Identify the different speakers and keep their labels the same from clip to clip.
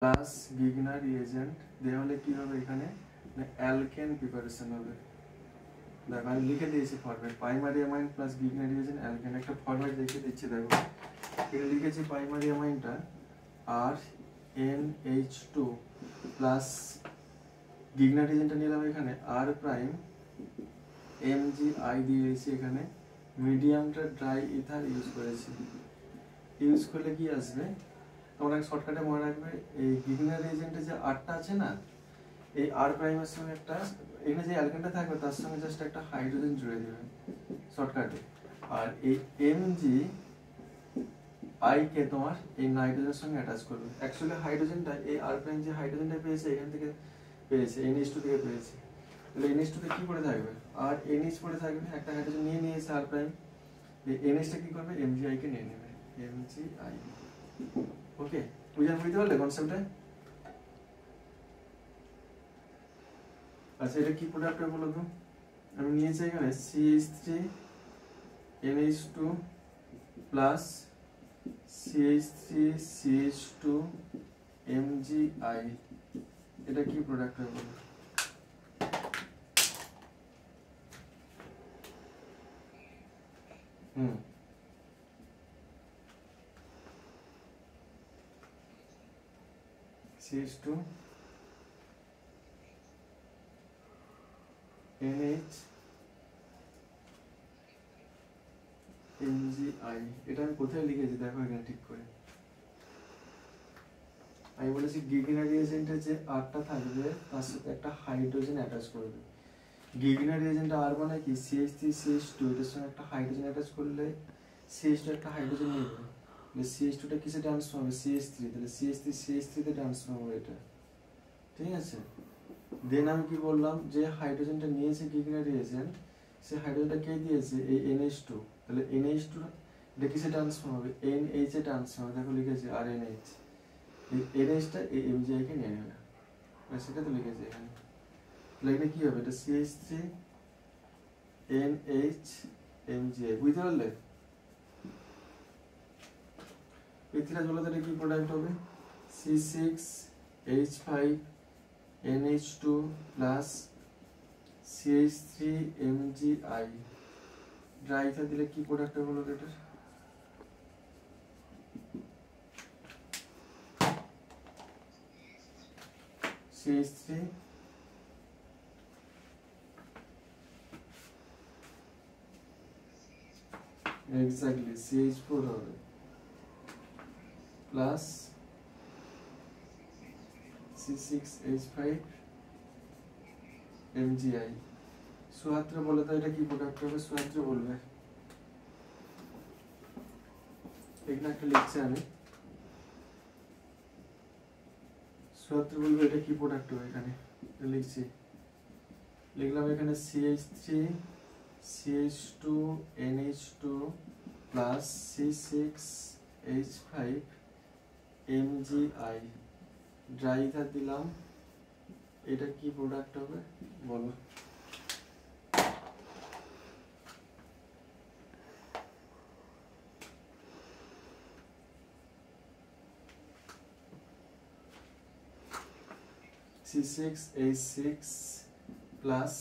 Speaker 1: Plus Grignard reagent দেওয়া হলে কি হবে এখানে অ্যালকেন প্রিপারেশন হবে। দেখো আমি লিখে দিয়েছি format primary amine plus Grignard reagent alkane, একটা ফরম্যাট লিখে দিচ্ছি। দেখো এটা লিখেছি প্রাইমারি অ্যামাইনটা আর NH2 প্লাস গিগনার রিয়েজেন্টটা নিলাম এখানে আর প্রাইম MgI দিয়েছি, এখানে মিডিয়ামটা ড্রাই ইথার ইউজ করেছি। ইউজ করলে কি আসবে তোমরা শর্টকাটে মনে রাখবে, এই গিগনার রিয়েজেন্টে যে আরটা আছে না, এই আর প্রাইমের সঙ্গে একটা এখানে যে অ্যালকেনটা থাকবে তার সঙ্গে জাস্ট একটা হাইড্রোজেন জুড়ে দেবে শর্টকাটে, আর এই MgI কে তোমার এই নাইট্রোজেনের সঙ্গে অ্যাটাচ করবে। অ্যাকচুয়ালি হাইড্রোজেনটা এই আর প্রাইম যে হাইড্রোজেনটা পেয়েছে এখান থেকে পেয়েছে, NH2 থেকে পেয়েছে। তাহলে NH2 তে কি পড়ে থাকবে আর NH পড়ে থাকবে, একটা হাইড্রোজেন নিয়ে নিয়েছে আর প্রাইম, এই NH টা কি করবে MgI কে নিয়ে নেবে, MgI। ওকে, বুঝতে পারলে কনসেপ্টটা? আচ্ছা এটা কি প্রোডাক্ট হবে বলো তো? আমি নিয়েছি এখানে CH3 NH2 plus CH3 CH2 MgI, এটা কি প্রোডাক্ট হবে বলো? CH2 NH MgI, এটা আমি কোথায় লিখেছি দেখো এখানে ঠিক করে। আমি বলেছি গিগনার রিয়েজেন্টে যে আরটা থাকবে তার সাথে একটা হাইড্রোজেন অ্যাটাচ করবে। গিগনার রিয়েজেন্টে আর মানে কি CH3 CH2, এটার সঙ্গে একটা হাইড্রোজেন অ্যাটাচ করলে CH2 একটা হাইড্রোজেন নেবে, CH2 টা কিসে ট্রান্সফার হবে CH3, তাহলে CH3 তে ট্রান্সফার হবে এটা, ঠিক আছে। দেন আমি কি বললাম যে হাইড্রোজেনটা নিয়েছে গিগনার রিয়েজেন্ট, সে হাইড্রোজেনটা কে দিয়েছে এই NH2, তাহলে NH2 এটা কিসে ট্রান্সফার হবে NH এ ট্রান্সফার হবে। দেখো লিখেছি আর NH, এই NH টা এই MgI কে নিয়ে নেবে, সেটা তো লিখেছি এখানে। তাহলে এখানে কি হবে, এটা CH3 NH MgI, বুঝতে পারলে? পৃথিবীরা বলো তো কি প্রোডাক্ট হবে, C6H5 NH2 plus CH3 MgI, dry ether দিলে কি প্রোডাক্ট হবে বলো এটা? CH3 এক্স্যাক্টলি CH4 হবে প্লাস C6H5 MgI। সুহাত্র বলে তো এটা কি প্রোডাক্ট হবে, সুহাত্র বলবে। এখানে একটা লিখছি আমি, সুহাত্র বলবে এটা কি প্রোডাক্ট হবে, এখানে লিখছি, লিখলাম এখানে CH3 CH2 NH2 plus C6H5 MgI, dry ether দিলাম, এটা কি প্রোডাক্ট হবে বলো? C6H6 plus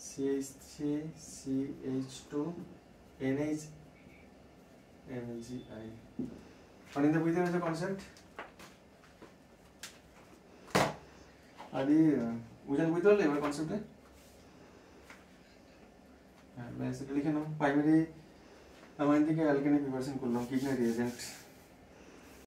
Speaker 1: CH3 CH2 NH MgI। Aninda বুঝতে পেরেছো কনসেপ্ট? আরে বুঝতে পারলে এবার কনসেপ্টে? হ্যাঁ ব্যাস এটা লিখে নাও, প্রাইমারি অ্যামাইন থেকে অ্যালকেনে প্রিপারেশন করলাম গিগনার রিয়েজেন্ট।